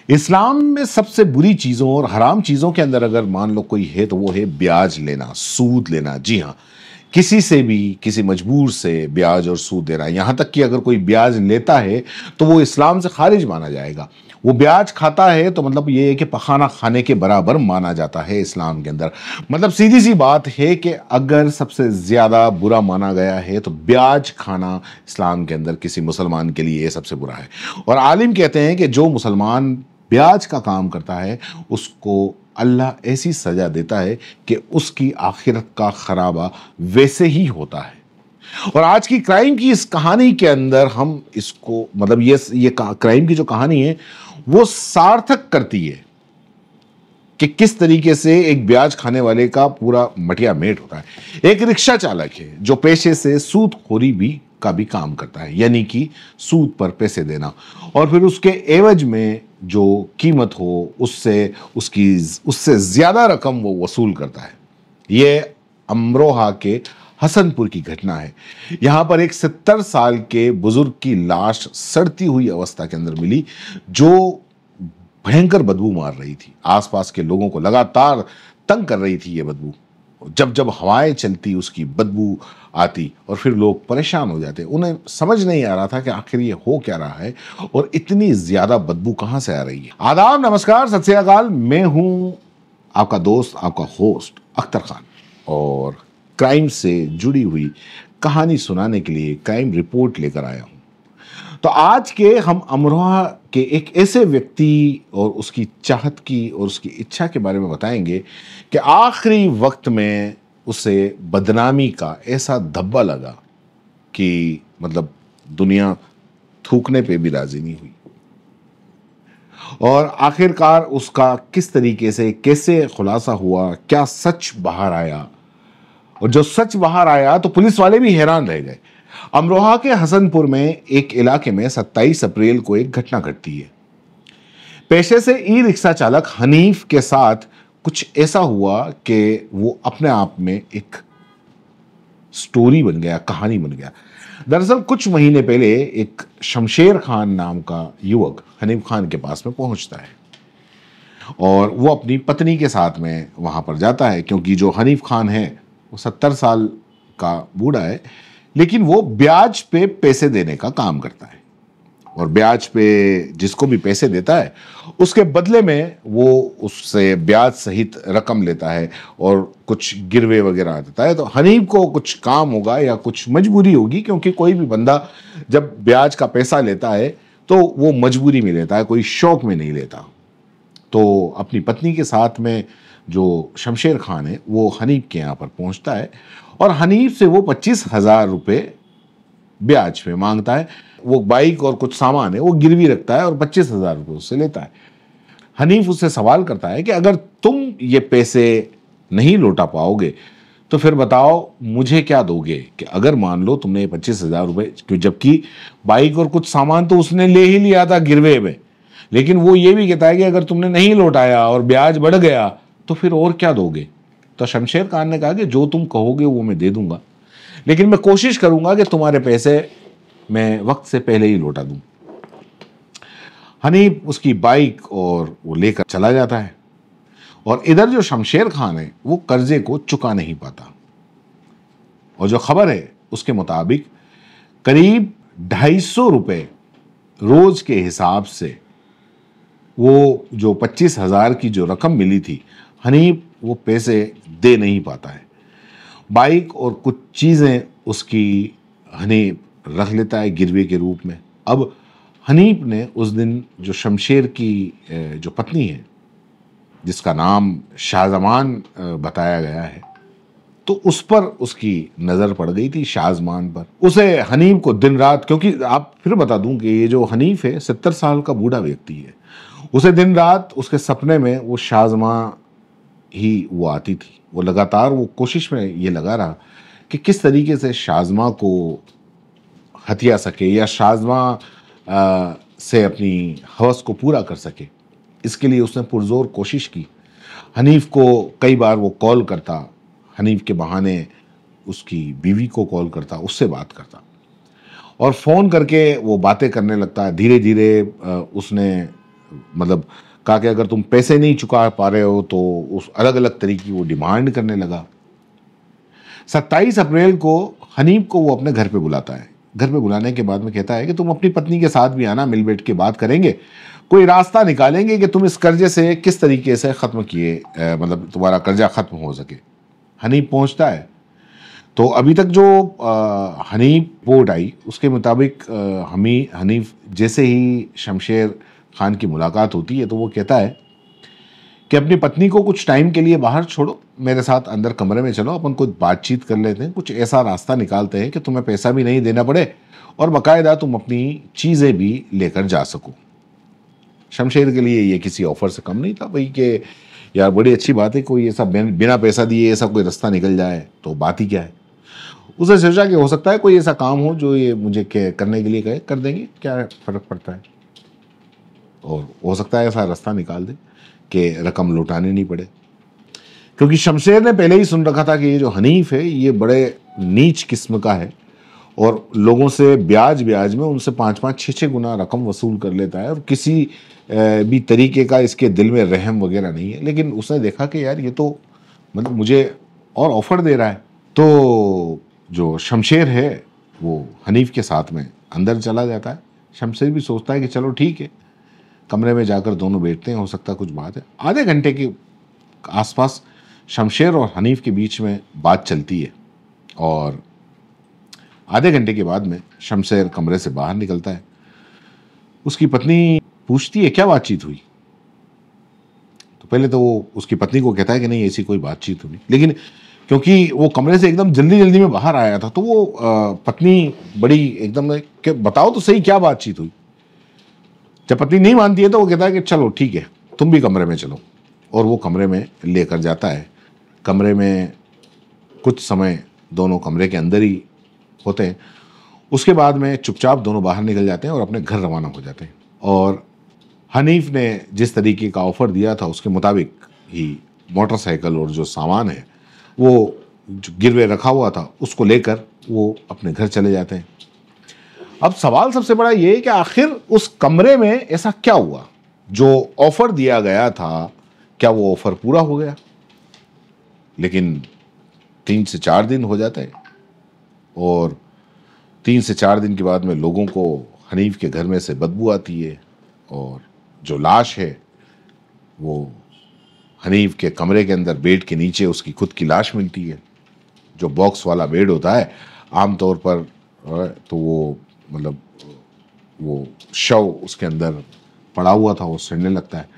इस्लाम में सबसे बुरी चीज़ों और हराम चीज़ों के अंदर अगर मान लो कोई है तो वो है ब्याज लेना, सूद लेना। जी हाँ, किसी से भी, किसी मजबूर से ब्याज और सूद देना। यहाँ तक कि अगर कोई ब्याज लेता है तो वो इस्लाम से खारिज माना जाएगा। वो ब्याज खाता है तो मतलब ये है कि पखाना खाने के बराबर माना जाता है इस्लाम के अंदर। मतलब सीधी सी बात है कि अगर सबसे ज़्यादा बुरा माना गया है तो ब्याज खाना इस्लाम के अंदर किसी मुसलमान के लिए ये सबसे बुरा है। और आलिम कहते हैं कि जो मुसलमान ब्याज का काम करता है उसको अल्लाह ऐसी सजा देता है कि उसकी आखिरत का खराबा वैसे ही होता है। और आज की क्राइम की इस कहानी के अंदर हम इसको मतलब ये क्राइम की जो कहानी है वो सार्थक करती है कि किस तरीके से एक ब्याज खाने वाले का पूरा मटिया मेट होता है। एक रिक्शा चालक है जो पेशे से सूदखोरी का भी काम करता है, यानी कि सूद पर पैसे देना और फिर उसके एवज में जो कीमत हो उससे ज्यादा रकम वो वसूल करता है। ये अमरोहा के हसनपुर की घटना है। यहां पर एक 70 साल के बुजुर्ग की लाश सड़ती हुई अवस्था के अंदर मिली जो भयंकर बदबू मार रही थी। आसपास के लोगों को लगातार तंग कर रही थी ये बदबू। जब जब हवाएं चलती उसकी बदबू आती और फिर लोग परेशान हो जाते। उन्हें समझ नहीं आ रहा था कि आखिर ये हो क्या रहा है और इतनी ज्यादा बदबू कहां से आ रही है। आदाब, नमस्कार, सत श्री अकाल। मैं हूं आपका दोस्त, आपका होस्ट अख्तर खान और क्राइम से जुड़ी हुई कहानी सुनाने के लिए क्राइम रिपोर्ट लेकर आया हूं। तो आज के हम अमरोहा के एक ऐसे व्यक्ति और उसकी चाहत की और उसकी इच्छा के बारे में बताएंगे कि आखिरी वक्त में उसे बदनामी का ऐसा धब्बा लगा कि मतलब दुनिया थूकने पे भी राजी नहीं हुई। और आखिरकार उसका किस तरीके से कैसे खुलासा हुआ, क्या सच बाहर आया। और जो सच बाहर आया तो पुलिस वाले भी हैरान रह गए। अमरोहा के हसनपुर में एक इलाके में 27 अप्रैल को एक घटना घटती है। पेशे से ई रिक्शा चालक हनीफ के साथ कुछ ऐसा हुआ कि वो अपने आप में एक स्टोरी बन गया, कहानी बन गया। दरअसल कुछ महीने पहले एक शमशेर खान नाम का युवक हनीफ खान के पास में पहुंचता है और वो अपनी पत्नी के साथ में वहां पर जाता है, क्योंकि जो हनीफ खान है वो 70 साल का बूढ़ा है, लेकिन वो ब्याज पे पैसे देने का काम करता है। और ब्याज पे जिसको भी पैसे देता है उसके बदले में वो उससे ब्याज सहित रकम लेता है और कुछ गिरवे वगैरह देता है। तो हनीफ को कुछ काम होगा या कुछ मजबूरी होगी, क्योंकि कोई भी बंदा जब ब्याज का पैसा लेता है तो वो मजबूरी में लेता है, कोई शौक में नहीं लेता। तो अपनी पत्नी के साथ में जो शमशेर खान है वो हनीफ के यहाँ पर पहुँचता है और हनीफ से वो 25,000 रुपये ब्याज पे मांगता है। वो बाइक और कुछ सामान है वो गिरवी रखता है और 25,000 रुपये उससे लेता है। हनीफ उससे सवाल करता है कि अगर तुम ये पैसे नहीं लौटा पाओगे तो फिर बताओ मुझे क्या दोगे। कि अगर मान लो तुमने 25,000 रुपये, जबकि बाइक और कुछ सामान तो उसने ले ही लिया था गिरवे में, लेकिन वो ये भी कहता है कि अगर तुमने नहीं लौटाया और ब्याज बढ़ गया तो फिर और क्या दोगे। तो शमशेर खान ने कहा कि जो तुम कहोगे वो मैं दे दूंगा, लेकिन मैं कोशिश करूंगा कि तुम्हारे पैसे मैं वक्त से पहले ही लौटा दूं। हनीफ उसकी बाइक और वो लेकर चला जाता है और इधर जो शमशेर खान है वो कर्जे को चुका नहीं पाता। और जो खबर है उसके मुताबिक करीब 250 रुपये रोज के हिसाब से वो जो 25,000 की जो रकम मिली थी, हनीफ वो पैसे दे नहीं पाता है। बाइक और कुछ चीज़ें उसकी हनीफ रख लेता है गिरवे के रूप में। अब हनीफ ने उस दिन जो शमशेर की जो पत्नी है जिसका नाम शाहजमान बताया गया है, तो उस पर उसकी नज़र पड़ गई थी, शाहजमान पर। उसे हनीफ को दिन रात, क्योंकि आप फिर बता दूं कि ये जो हनीफ है 70 साल का बूढ़ा व्यक्ति है, उसे दिन रात उसके सपने में वो शाहजमान ही वो आती थी। वो लगातार वो कोशिश में ये लगा रहा कि किस तरीके से शाहजमां को हथिया सके या शाहजमां से अपनी हवस को पूरा कर सके। इसके लिए उसने पुरजोर कोशिश की। हनीफ को कई बार वो कॉल करता, हनीफ के बहाने उसकी बीवी को कॉल करता, उससे बात करता और फ़ोन करके वो बातें करने लगता है। धीरे धीरे उसने मतलब कहा कि अगर तुम पैसे नहीं चुका पा रहे हो तो उस अलग अलग तरीके की वो डिमांड करने लगा। 27 अप्रैल को हनीफ को वो अपने घर पे बुलाता है। घर पे बुलाने के बाद में कहता है कि तुम अपनी पत्नी के साथ भी आना, मिल बैठ के बात करेंगे, कोई रास्ता निकालेंगे कि तुम इस कर्जे से किस तरीके से खत्म किए, मतलब तुम्हारा कर्जा खत्म हो सके। हनीफ पहुंचता है तो अभी तक जो हनीफ रिपोर्ट आई उसके मुताबिक हनीफ जैसे ही शमशेर खान की मुलाकात होती है तो वो कहता है कि अपनी पत्नी को कुछ टाइम के लिए बाहर छोड़ो, मेरे साथ अंदर कमरे में चलो, अपन कुछ बातचीत कर लेते हैं, कुछ ऐसा रास्ता निकालते हैं कि तुम्हें पैसा भी नहीं देना पड़े और बाकायदा तुम अपनी चीज़ें भी लेकर जा सको। शमशेर के लिए ये किसी ऑफर से कम नहीं था भाई कि यार बड़ी अच्छी बात है, कोई ऐसा बिना पैसा दिए ऐसा कोई रास्ता निकल जाए तो बात ही क्या है। उसने सोचा कि हो सकता है कोई ऐसा काम हो जो ये मुझे करने के लिए कहे, कर देंगे, क्या फ़र्क पड़ता है, और हो सकता है ऐसा रास्ता निकाल दे कि रकम लौटानी नहीं पड़े। क्योंकि शमशेर ने पहले ही सुन रखा था कि ये जो हनीफ है ये बड़े नीच किस्म का है और लोगों से ब्याज ब्याज में उनसे 5-5, 6-6 गुना रकम वसूल कर लेता है और किसी भी तरीके का इसके दिल में रहम वगैरह नहीं है। लेकिन उसने देखा कि यार ये तो मतलब मुझे और ऑफर दे रहा है, तो जो शमशेर है वो हनीफ के साथ में अंदर चला जाता है। शमशेर भी सोचता है कि चलो ठीक है, कमरे में जाकर दोनों बैठते हैं, हो सकता है कुछ बात है। आधे घंटे के आसपास शमशेर और हनीफ के बीच में बात चलती है और आधे घंटे के बाद में शमशेर कमरे से बाहर निकलता है। उसकी पत्नी पूछती है क्या बातचीत हुई, तो पहले तो वो उसकी पत्नी को कहता है कि नहीं ऐसी कोई बातचीत हुई, लेकिन क्योंकि वो कमरे से एकदम जल्दी जल्दी में बाहर आया था तो वो पत्नी बड़ी एकदम कि बताओ तो सही क्या बातचीत हुई। जब पत्नी नहीं मानती है तो वो कहता है कि चलो ठीक है तुम भी कमरे में चलो, और वो कमरे में लेकर जाता है। कमरे में कुछ समय दोनों कमरे के अंदर ही होते हैं, उसके बाद में चुपचाप दोनों बाहर निकल जाते हैं और अपने घर रवाना हो जाते हैं। और हनीफ ने जिस तरीके का ऑफर दिया था उसके मुताबिक ही मोटरसाइकिल और जो सामान है वो जो गिरवे रखा हुआ था उसको लेकर वो अपने घर चले जाते हैं। अब सवाल सबसे बड़ा ये है कि आखिर उस कमरे में ऐसा क्या हुआ, जो ऑफर दिया गया था क्या वो ऑफर पूरा हो गया। लेकिन 3 से 4 दिन हो जाते हैं और 3 से 4 दिन के बाद में लोगों को हनीफ के घर में से बदबू आती है और जो लाश है वो हनीफ के कमरे के अंदर बेड के नीचे उसकी खुद की लाश मिलती है। जो बॉक्स वाला बेड होता है आमतौर पर तो वो मतलब वो शव उसके अंदर पड़ा हुआ था, वो सड़ने लगता है।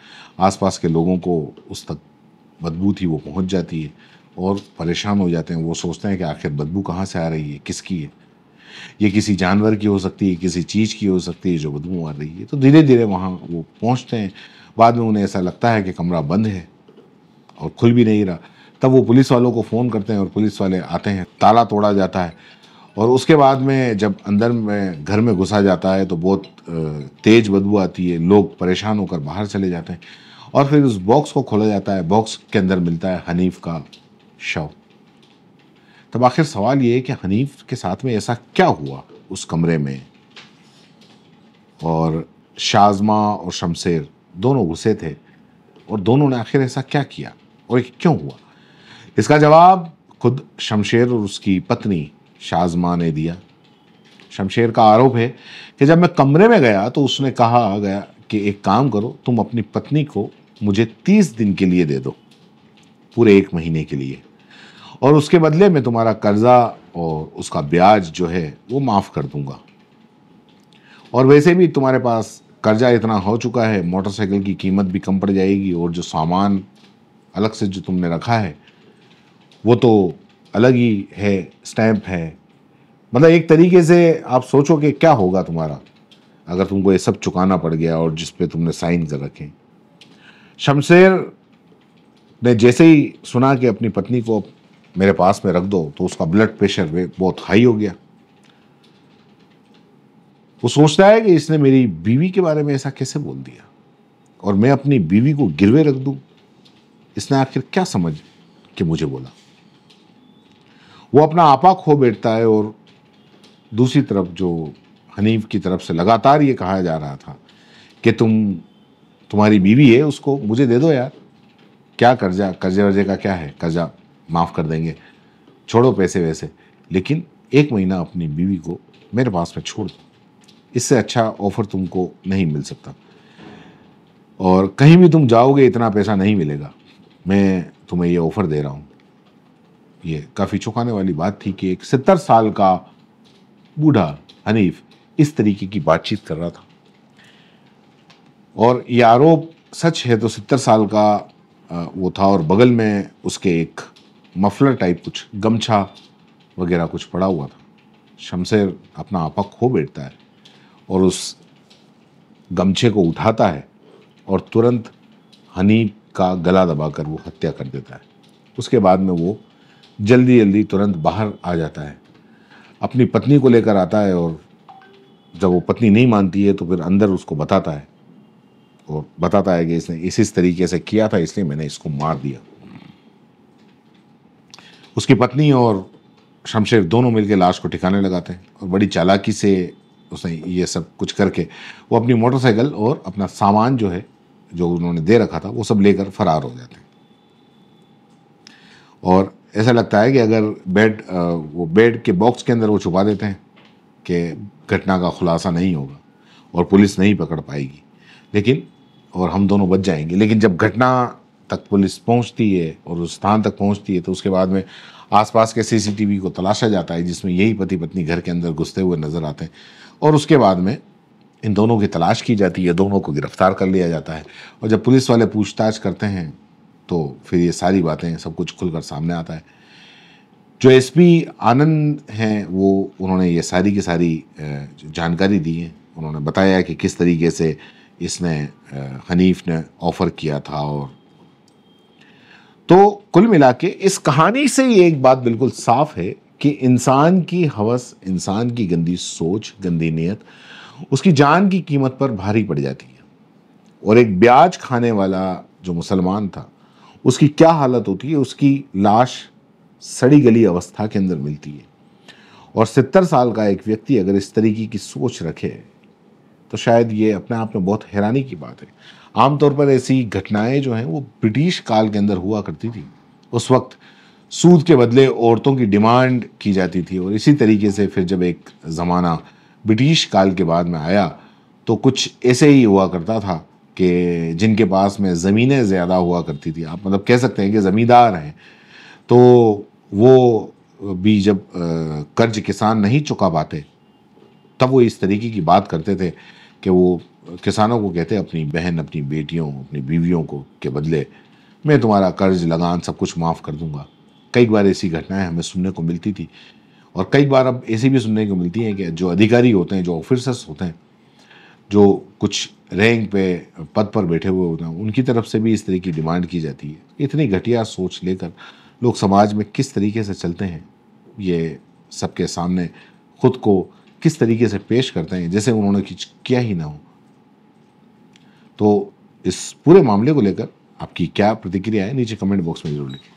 आसपास के लोगों को उस तक बदबू थी वो पहुंच जाती है और परेशान हो जाते हैं। वो सोचते हैं कि आखिर बदबू कहाँ से आ रही है, किसकी है, ये किसी जानवर की हो सकती है, किसी चीज़ की हो सकती है जो बदबू आ रही है। तो धीरे धीरे वहाँ वो पहुँचते हैं। बाद में उन्हें ऐसा लगता है कि कमरा बंद है और खुल भी नहीं रहा। तब वो पुलिस वालों को फ़ोन करते हैं और पुलिस वाले आते हैं, ताला तोड़ा जाता है और उसके बाद में जब अंदर में घर में घुसा जाता है तो बहुत तेज़ बदबू आती है। लोग परेशान होकर बाहर चले जाते हैं और फिर उस बॉक्स को खोला जाता है। बॉक्स के अंदर मिलता है हनीफ का शव। तब आखिर सवाल ये है कि हनीफ के साथ में ऐसा क्या हुआ उस कमरे में, और शाज़मा और शमशेर दोनों घुसे थे और दोनों ने आखिर ऐसा क्या किया और ये क्यों हुआ। इसका जवाब खुद शमशेर और उसकी पत्नी शाज़मा ने दिया। शमशेर का आरोप है कि जब मैं कमरे में गया तो उसने कहा गया कि एक काम करो, तुम अपनी पत्नी को मुझे 30 दिन के लिए दे दो, पूरे 1 महीने के लिए, और उसके बदले में तुम्हारा कर्जा और उसका ब्याज जो है वो माफ़ कर दूंगा। और वैसे भी तुम्हारे पास कर्जा इतना हो चुका है, मोटरसाइकिल की कीमत भी कम पड़ जाएगी और जो सामान अलग से जो तुमने रखा है वो तो अलग ही है, स्टैंप है। मतलब एक तरीके से आप सोचो कि क्या होगा तुम्हारा अगर तुमको ये सब चुकाना पड़ गया और जिस पे तुमने साइन कर रखे। शमशेर ने जैसे ही सुना कि अपनी पत्नी को मेरे पास में रख दो तो उसका ब्लड प्रेशर बहुत हाई हो गया। वो सोचता है कि इसने मेरी बीवी के बारे में ऐसा कैसे बोल दिया और मैं अपनी बीवी को गिरवे रख दूं, इसने आखिर क्या समझ के मुझे बोला। वो अपना आपा खो बैठता है और दूसरी तरफ जो हनीफ की तरफ से लगातार ये कहा जा रहा था कि तुम तुम्हारी बीवी है, उसको मुझे दे दो यार, क्या कर्जा, कर्जे वर्जे का क्या है, कर्जा माफ़ कर देंगे, छोड़ो पैसे वैसे, लेकिन 1 महीना अपनी बीवी को मेरे पास में छोड़ दो। इससे अच्छा ऑफर तुमको नहीं मिल सकता, और कहीं भी तुम जाओगे इतना पैसा नहीं मिलेगा, मैं तुम्हें ये ऑफर दे रहा हूँ। ये काफ़ी चौंकाने वाली बात थी कि एक 70 साल का बूढ़ा हनीफ इस तरीके की बातचीत कर रहा था, और ये आरोप सच है तो 70 साल का वो था, और बगल में उसके एक मफलर टाइप कुछ गमछा वगैरह कुछ पड़ा हुआ था। शमशेर अपना आपा खो बैठता है और उस गमछे को उठाता है और तुरंत हनीफ का गला दबाकर वो हत्या कर देता है। उसके बाद में वो जल्दी जल्दी तुरंत बाहर आ जाता है, अपनी पत्नी को लेकर आता है, और जब वो पत्नी नहीं मानती है तो फिर अंदर उसको बताता है, और बताता है कि इसने इस तरीके से किया था, इसलिए मैंने इसको मार दिया। उसकी पत्नी और शमशेर दोनों मिलकर लाश को ठिकाने लगाते हैं, और बड़ी चालाकी से उसने ये सब कुछ करके वो अपनी मोटरसाइकिल और अपना सामान जो है, जो उन्होंने दे रखा था, वो सब लेकर फरार हो जाते हैं। और ऐसा लगता है कि अगर वो बेड के बॉक्स के अंदर वो छुपा देते हैं कि घटना का खुलासा नहीं होगा और पुलिस नहीं पकड़ पाएगी, लेकिन और हम दोनों बच जाएंगे। लेकिन जब घटना तक पुलिस पहुंचती है और उस स्थान तक पहुंचती है तो उसके बाद में आसपास के सीसीटीवी को तलाशा जाता है, जिसमें यही पति पत्नी घर के अंदर घुसते हुए नजर आते हैं, और उसके बाद में इन दोनों की तलाश की जाती है, दोनों को गिरफ्तार कर लिया जाता है। और जब पुलिस वाले पूछताछ करते हैं तो फिर ये सारी बातें सब कुछ खुलकर सामने आता है। जो एसपी आनंद हैं वो उन्होंने ये सारी की सारी जानकारी दी है। उन्होंने बताया कि किस तरीके से इसने हनीफ ने ऑफर किया था। और तो कुल मिला के इस कहानी से ये एक बात बिल्कुल साफ है कि इंसान की हवस, इंसान की गंदी सोच, गंदी नीयत उसकी जान की कीमत पर भारी पड़ जाती है। और एक ब्याज खाने वाला जो मुसलमान था, उसकी क्या हालत होती है, उसकी लाश सड़ी गली अवस्था के अंदर मिलती है। और 70 साल का एक व्यक्ति अगर इस तरीके की सोच रखे तो शायद ये अपने आप में बहुत हैरानी की बात है। आमतौर पर ऐसी घटनाएं जो हैं वो ब्रिटिश काल के अंदर हुआ करती थी। उस वक्त सूद के बदले औरतों की डिमांड की जाती थी, और इसी तरीके से फिर जब एक ज़माना ब्रिटिश काल के बाद में आया तो कुछ ऐसे ही हुआ करता था कि जिनके पास में ज़मीनें ज़्यादा हुआ करती थी, आप मतलब कह सकते हैं कि ज़मींदार हैं, तो वो भी जब कर्ज किसान नहीं चुका पाते तब वो इस तरीके की बात करते थे कि वो किसानों को कहते अपनी बहन, अपनी बेटियों, अपनी बीवियों को के बदले मैं तुम्हारा कर्ज लगान सब कुछ माफ़ कर दूंगा। कई बार ऐसी घटनाएं हमें सुनने को मिलती थी, और कई बार अब ऐसी भी सुनने को मिलती हैं कि जो अधिकारी होते हैं, जो ऑफिसर्स होते हैं, जो कुछ रैंक पे पद पर बैठे हुए होते हैं, उनकी तरफ से भी इस तरह की डिमांड की जाती है। इतनी घटिया सोच लेकर लोग समाज में किस तरीके से चलते हैं, ये सबके सामने खुद को किस तरीके से पेश करते हैं जैसे उन्होंने कुछ किया ही ना हो। तो इस पूरे मामले को लेकर आपकी क्या प्रतिक्रिया है, नीचे कमेंट बॉक्स में जरूर लिखें।